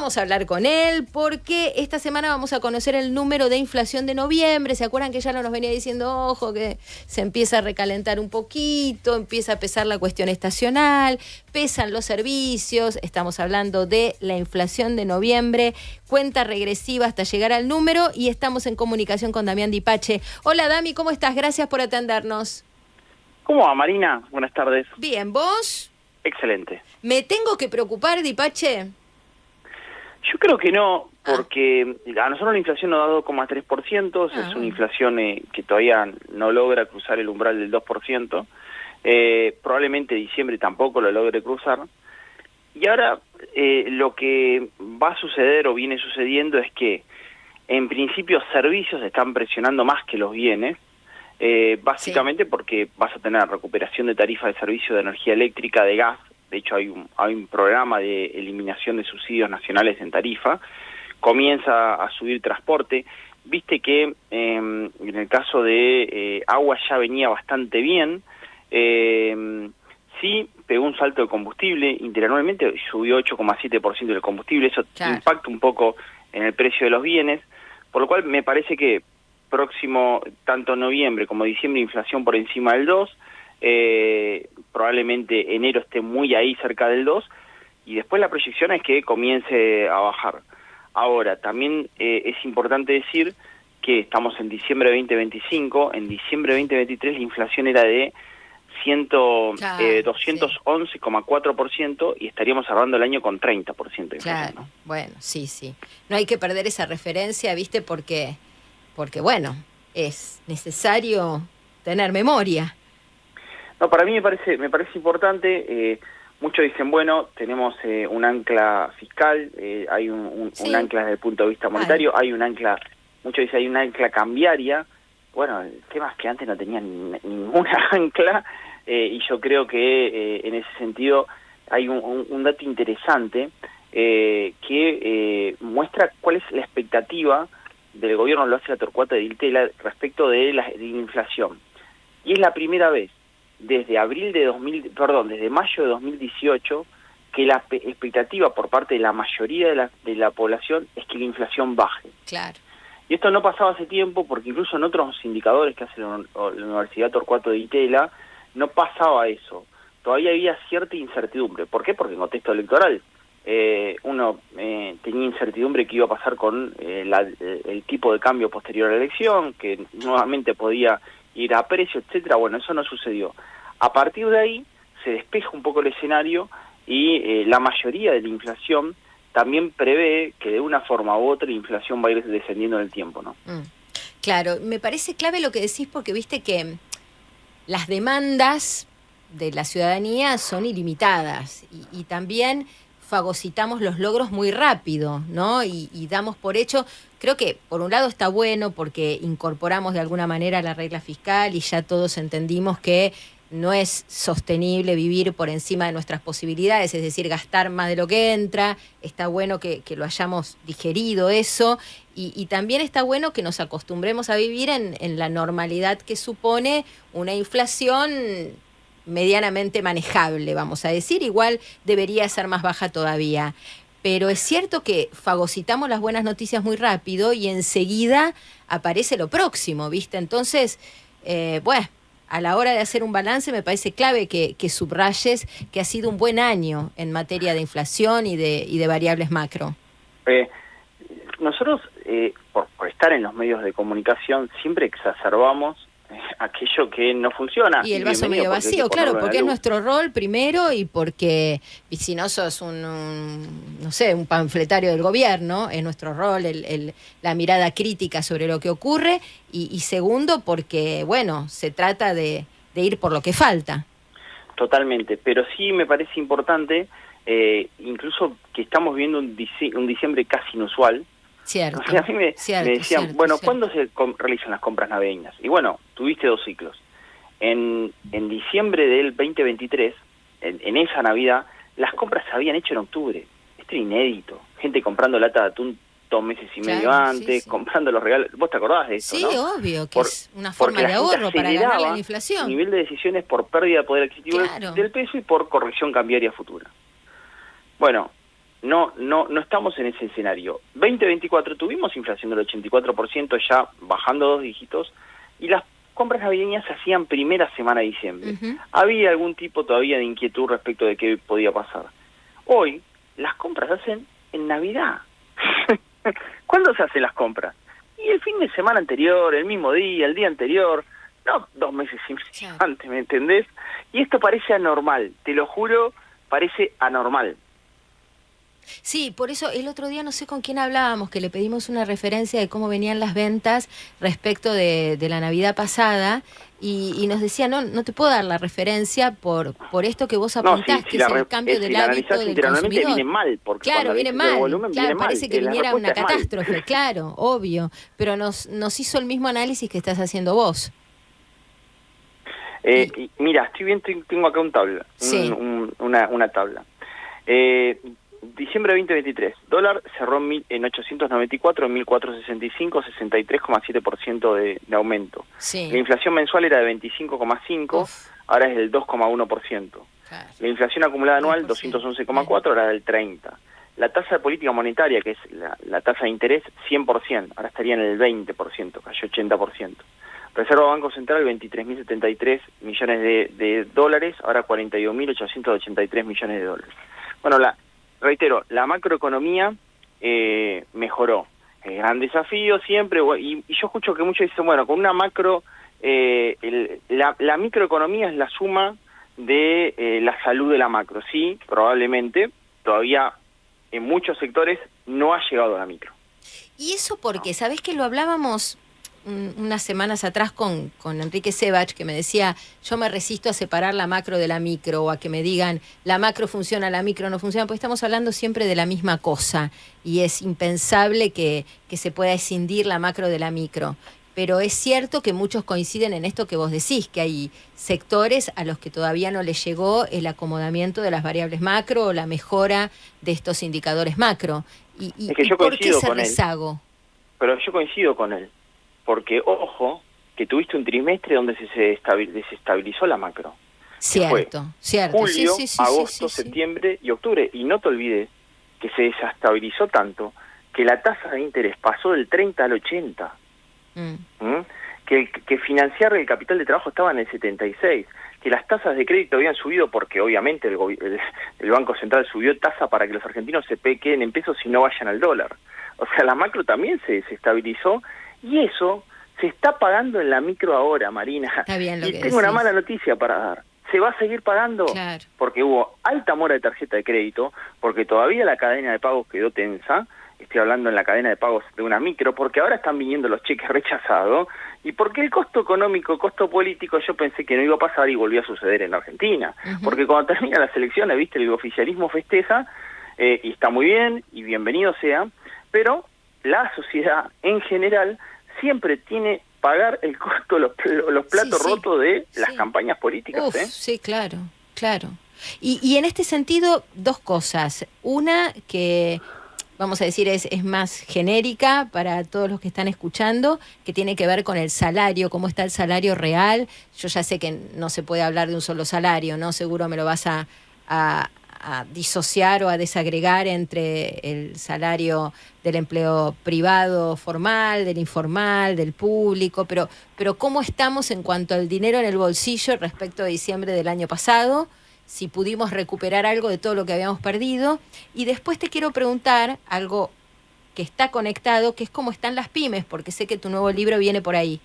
vamos a hablar con él porque esta semana vamos a conocer el número de inflación de noviembre. ¿Se acuerdan que ya nos venía diciendo, ojo, que se empieza a recalentar un poquito, empieza a pesar la cuestión estacional, pesan los servicios? Estamos hablando de la inflación de noviembre, cuenta regresiva hasta llegar al número, y estamos en comunicación con Damián Dipache. Hola Dami, ¿cómo estás? Gracias por atendernos. ¿Cómo va, Marina? Buenas tardes. Bien, ¿vos? Excelente. ¿Me tengo que preocupar, Dipache? Yo creo que no, porque a nosotros la inflación nos da 2,3%, es una inflación que todavía no logra cruzar el umbral del 2%, probablemente diciembre tampoco lo logre cruzar, y ahora lo que va a suceder o viene sucediendo es que en principio servicios están presionando más que los bienes, básicamente porque vas a tener recuperación de tarifa de servicio de energía eléctrica, de gas. De hecho hay un programa de eliminación de subsidios nacionales en tarifa, comienza a subir transporte. Viste que en el caso de agua ya venía bastante bien, sí pegó un salto de combustible, interanualmente subió 8,7% del combustible, eso impacta un poco en el precio de los bienes, por lo cual me parece que próximo, tanto noviembre como diciembre, inflación por encima del 2%, probablemente enero esté muy ahí cerca del 2%, y después la proyección es que comience a bajar. Ahora, también es importante decir que estamos en diciembre de 2025, en diciembre de 2023 la inflación era de 211,4%, y estaríamos cerrando el año con 30% de inflación. Claro, ¿no? Bueno, sí. No hay que perder esa referencia, ¿viste? Porque bueno, es necesario tener memoria. No, para mí me parece importante. Muchos dicen, bueno, tenemos un ancla fiscal, hay un ancla desde el punto de vista monetario, hay un ancla, muchos dicen hay un ancla cambiaria. Bueno, el tema es que antes no tenían ninguna ancla, y yo creo que en ese sentido hay un dato interesante que muestra cuál es la expectativa del gobierno, lo hace la Torcuata de Diltela, respecto de la inflación. Y es la primera vez desde desde mayo de 2018 que la expectativa por parte de la mayoría de la población es que la inflación baje. Claro. Y esto no pasaba hace tiempo, porque incluso en otros indicadores que hace la Universidad Torcuato de Ditela no pasaba eso. Todavía había cierta incertidumbre. ¿Por qué? Porque en contexto electoral uno tenía incertidumbre que iba a pasar con el tipo de cambio posterior a la elección, que nuevamente podía ir a precio, etcétera. Bueno, eso no sucedió. A partir de ahí se despeja un poco el escenario, y la mayoría de la inflación también prevé que de una forma u otra la inflación va a ir descendiendo en el tiempo, ¿no? Claro, me parece clave lo que decís, porque viste que las demandas de la ciudadanía son ilimitadas, y también fagocitamos los logros muy rápido, ¿no? Y damos por hecho, creo que por un lado está bueno porque incorporamos de alguna manera la regla fiscal y ya todos entendimos que no es sostenible vivir por encima de nuestras posibilidades, es decir, gastar más de lo que entra. Está bueno que lo hayamos digerido eso, y también está bueno que nos acostumbremos a vivir en la normalidad que supone una inflación medianamente manejable, vamos a decir. Igual debería ser más baja todavía, pero es cierto que fagocitamos las buenas noticias muy rápido y enseguida aparece lo próximo, ¿viste? Entonces, bueno, a la hora de hacer un balance me parece clave que subrayes que ha sido un buen año en materia de inflación y de variables macro. Nosotros, por estar en los medios de comunicación, siempre exacerbamos aquello que no funciona. Y el vaso medio vacío, claro, porque es nuestro rol primero, y porque si no sos no sé, un panfletario del gobierno, es nuestro rol la mirada crítica sobre lo que ocurre, y segundo porque, bueno, se trata de ir por lo que falta. Totalmente, pero sí me parece importante, incluso que estamos viendo un diciembre casi inusual. Cierto. O sea, a mí me decían, ¿cuándo se realizan las compras navideñas? Y bueno, tuviste 2 ciclos. En diciembre del 2023, en esa Navidad, las compras se habían hecho en octubre. Esto es inédito. Gente comprando lata de atún 2 meses y medio antes, comprando los regalos. ¿Vos te acordás de eso, no? Sí, obvio, que es una forma de ahorro para ganar la inflación. Nivel de decisiones por pérdida de poder adquisitivo del peso y por corrección cambiaria futura. Bueno, no estamos en ese escenario. 2024 tuvimos inflación del 84%, ya bajando 2 dígitos, y las compras navideñas se hacían primera semana de diciembre. Había algún tipo todavía de inquietud respecto de qué podía pasar. Hoy, las compras se hacen en Navidad. ¿Cuándo se hacen las compras? Y el fin de semana anterior, el mismo día, el día anterior, no 2 meses antes, ¿me entendés? Y esto parece anormal, te lo juro, parece anormal. Sí, por eso el otro día no sé con quién hablábamos, que le pedimos una referencia de cómo venían las ventas respecto de la Navidad pasada y nos decía, no te puedo dar la referencia por esto que vos apuntás, que es el cambio del hábito del consumidor. Viene mal, porque claro, viene mal, volumen, claro, viene parece mal. que viniera una catástrofe, claro, obvio, pero nos hizo el mismo análisis que estás haciendo vos. Mira, estoy bien, tengo acá una tabla. Diciembre de 2023, dólar cerró en 894, en 1465, 63,7% de aumento. Sí. La inflación mensual era de 25,5, ahora es del 2,1%. Claro. La inflación acumulada anual, 211,4, ahora del 30%. La tasa de política monetaria, que es la tasa de interés, 100%, ahora estaría en el 20%, cayó 80%. Reserva Banco Central, 23.073 millones de dólares, ahora 42.883 millones de dólares. Bueno, reitero, la macroeconomía mejoró. Gran desafío siempre, y yo escucho que muchos dicen, bueno, con una macro, la microeconomía es la suma de la salud de la macro. Sí, probablemente, todavía en muchos sectores no ha llegado a la micro. Y eso porque, ¿sabés que lo hablábamos unas semanas atrás con Enrique Sebach, que me decía, yo me resisto a separar la macro de la micro, o a que me digan, la macro funciona, la micro no funciona, porque estamos hablando siempre de la misma cosa, y es impensable que se pueda escindir la macro de la micro. Pero es cierto que muchos coinciden en esto que vos decís, que hay sectores a los que todavía no les llegó el acomodamiento de las variables macro o la mejora de estos indicadores macro. ¿Y por qué ese rezago? Pero yo coincido con él. Porque, ojo, que tuviste un trimestre donde se desestabilizó la macro. Cierto, cierto. Julio, agosto, septiembre y octubre. Y no te olvides que se desestabilizó tanto que la tasa de interés pasó del 30 al 80. Que financiar el capital de trabajo estaba en el 76. Que las tasas de crédito habían subido porque obviamente el Banco Central subió tasa para que los argentinos se queden en pesos y no vayan al dólar. O sea, la macro también se desestabilizó. Y eso se está pagando en la micro ahora, Marina. Está bien lo que tengo una mala noticia para dar. Se va a seguir pagando porque hubo alta mora de tarjeta de crédito, porque todavía la cadena de pagos quedó tensa. Estoy hablando en la cadena de pagos de una micro, porque ahora están viniendo los cheques rechazados, y porque el costo económico, costo político, yo pensé que no iba a pasar y volvió a suceder en Argentina. Porque cuando terminan las elecciones, viste, el oficialismo festeja, y está muy bien, y bienvenido sea, pero la sociedad en general siempre tiene pagar el costo, los platos rotos de las campañas políticas. Sí, claro. Y en este sentido, dos cosas. Una que, vamos a decir, es más genérica para todos los que están escuchando, que tiene que ver con el salario, cómo está el salario real. Yo ya sé que no se puede hablar de un solo salario, ¿no? Seguro me lo vas a disociar o a desagregar entre el salario del empleo privado formal, del informal, del público, pero ¿cómo estamos en cuanto al dinero en el bolsillo respecto a diciembre del año pasado? Si pudimos recuperar algo de todo lo que habíamos perdido. Y después te quiero preguntar algo que está conectado, que es cómo están las pymes, porque sé que tu nuevo libro viene por ahí.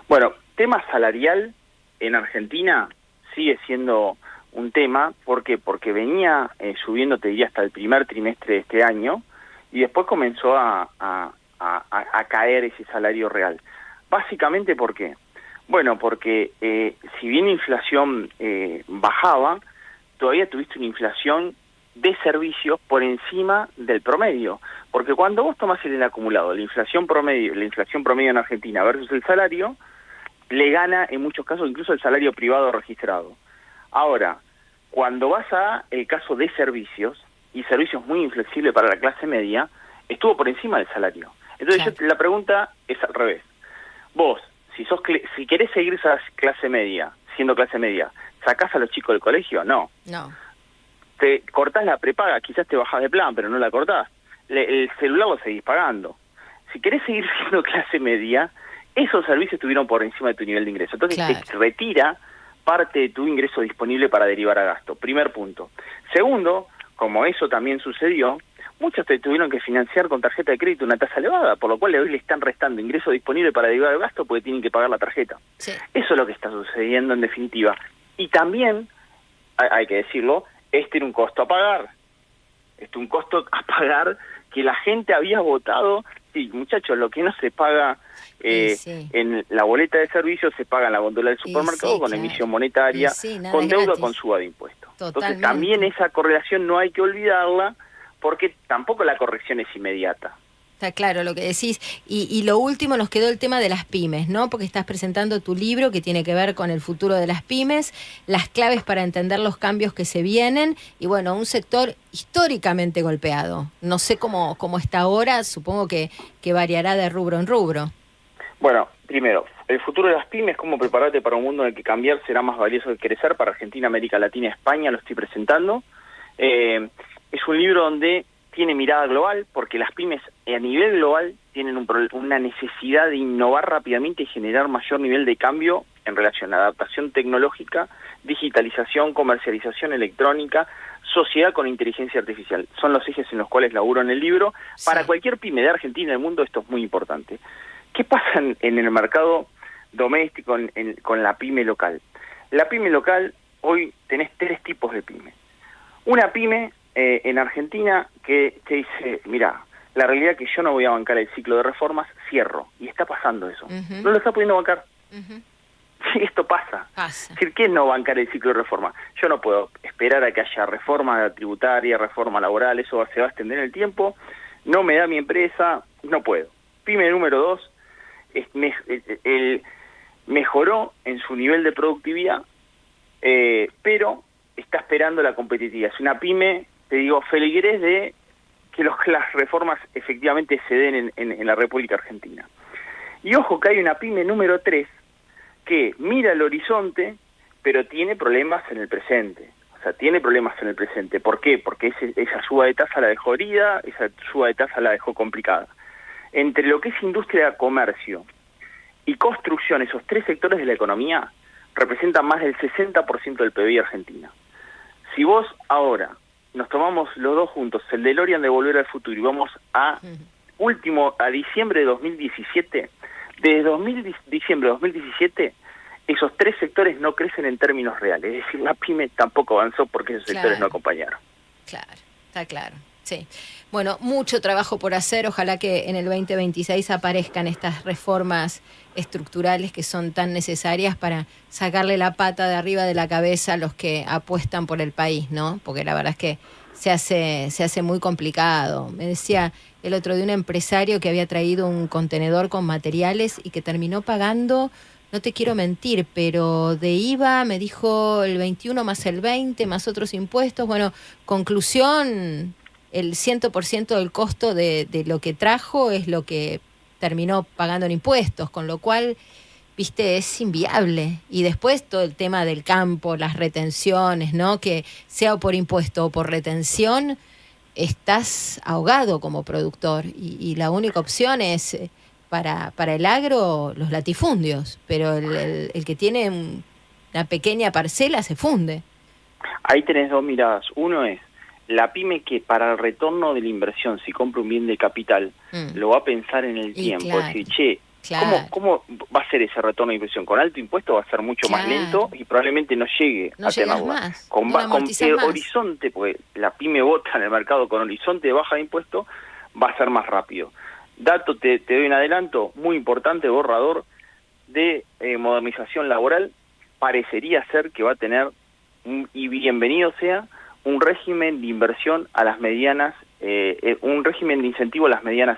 Bueno, tema salarial en Argentina sigue siendo un tema. ¿Por qué? Porque venía subiendo, te diría, hasta el primer trimestre de este año, y después comenzó a caer ese salario real. Básicamente, ¿por qué? Bueno, porque si bien la inflación bajaba, todavía tuviste una inflación de servicios por encima del promedio. Porque cuando vos tomás el acumulado, la inflación promedio en Argentina versus el salario, le gana en muchos casos incluso el salario privado registrado. Ahora, cuando vas a el caso de servicios, y servicios muy inflexibles para la clase media, estuvo por encima del salario. Entonces la pregunta es al revés. Vos, si querés seguir esa clase media, siendo clase media, ¿sacás a los chicos del colegio? No. te cortás la prepaga, quizás te bajás de plan, pero no la cortás. El celular lo seguís pagando. Si querés seguir siendo clase media, esos servicios estuvieron por encima de tu nivel de ingreso. Entonces te retira parte de tu ingreso disponible para derivar a gasto. Primer punto. Segundo, como eso también sucedió, muchos te tuvieron que financiar con tarjeta de crédito una tasa elevada, por lo cual hoy le están restando ingreso disponible para derivar a gasto porque tienen que pagar la tarjeta. Sí. Eso es lo que está sucediendo en definitiva. Y también, hay que decirlo, era un costo a pagar. Un costo a pagar que la gente había votado. Sí, muchachos, lo que no se paga en la boleta de servicios se paga en la góndola del supermercado con emisión monetaria, con deuda, con suba de impuestos. Entonces también esa correlación no hay que olvidarla, porque tampoco la corrección es inmediata. Está claro lo que decís. Y lo último, nos quedó el tema de las pymes, ¿no? Porque estás presentando tu libro que tiene que ver con el futuro de las pymes, las claves para entender los cambios que se vienen, y bueno, un sector históricamente golpeado. No sé cómo está ahora, supongo que variará de rubro en rubro. Bueno, primero, el futuro de las pymes, cómo prepararte para un mundo en el que cambiar será más valioso que crecer. Para Argentina, América Latina, España, lo estoy presentando. Es un libro donde tiene mirada global, porque las pymes a nivel global tienen una necesidad de innovar rápidamente y generar mayor nivel de cambio en relación a adaptación tecnológica, digitalización, comercialización electrónica, sociedad con inteligencia artificial. Son los ejes en los cuales laburo en el libro. Sí. Para cualquier pyme de Argentina y del mundo esto es muy importante. ¿Qué pasa en el mercado doméstico, con la pyme local? La pyme local, hoy tenés 3 tipos de pyme. Una pyme en Argentina que te dice, mira, la realidad es que yo no voy a bancar el ciclo de reformas, cierro. Y está pasando eso. No lo está pudiendo bancar. Sí, esto pasa. Es decir, ¿qué es no bancar el ciclo de reforma? Yo no puedo esperar a que haya reforma tributaria, reforma laboral, eso se va a extender en el tiempo. No me da mi empresa, no puedo. Pyme número 2, mejoró en su nivel de productividad, pero está esperando la competitividad. Es una pyme, te digo, feligrés de que las reformas efectivamente se den en la República Argentina. Y ojo que hay una pyme número 3 que mira el horizonte, pero tiene problemas en el presente. O sea, tiene problemas en el presente. ¿Por qué? Porque esa suba de tasa la dejó herida, esa suba de tasa la dejó complicada. Entre lo que es industria, comercio y construcción, esos 3 sectores de la economía representan más del 60% del PBI argentino. Si vos ahora nos tomamos los dos juntos, el DeLorean de Volver al Futuro, y vamos a diciembre de 2017, desde diciembre de 2017, esos 3 sectores no crecen en términos reales. Es decir, la pyme tampoco avanzó porque esos sectores no acompañaron. Claro, está claro. Sí. Bueno, mucho trabajo por hacer. Ojalá que en el 2026 aparezcan estas reformas estructurales que son tan necesarias para sacarle la pata de arriba de la cabeza a los que apuestan por el país, ¿no? Porque la verdad es que se hace muy complicado. Me decía el otro día un empresario que había traído un contenedor con materiales y que terminó pagando, no te quiero mentir, pero de IVA me dijo el 21 más el 20 más otros impuestos. Bueno, conclusión, el 100% del costo de lo que trajo es lo que terminó pagando en impuestos, con lo cual, viste, es inviable. Y después todo el tema del campo, las retenciones, ¿no? Que sea por impuesto o por retención, estás ahogado como productor. Y la única opción es, para el agro, los latifundios. Pero el que tiene una pequeña parcela se funde. Ahí tenés 2 miradas. Uno es la pyme que para el retorno de la inversión, si compra un bien de capital, lo va a pensar en el tiempo. Claro, es decir, che, ¿cómo va a ser ese retorno de inversión? Con alto impuesto va a ser mucho más lento y probablemente no llegue a tenerlo. Con horizonte, porque la pyme vota en el mercado con horizonte de baja de impuesto, va a ser más rápido. Dato, te doy un adelanto muy importante, borrador de modernización laboral, parecería ser que va a tener, y bienvenido sea, un régimen de inversión a las medianas, un régimen de incentivo a las medianas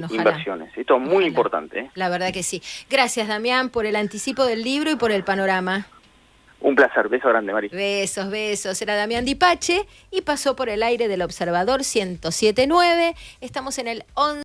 inversiones. Esto es muy importante. La verdad que sí. Gracias, Damián, por el anticipo del libro y por el panorama. Un placer. Beso grande, Mari. Besos. Era Damián Dipache y pasó por el aire del Observador 107.9. Estamos en el 11.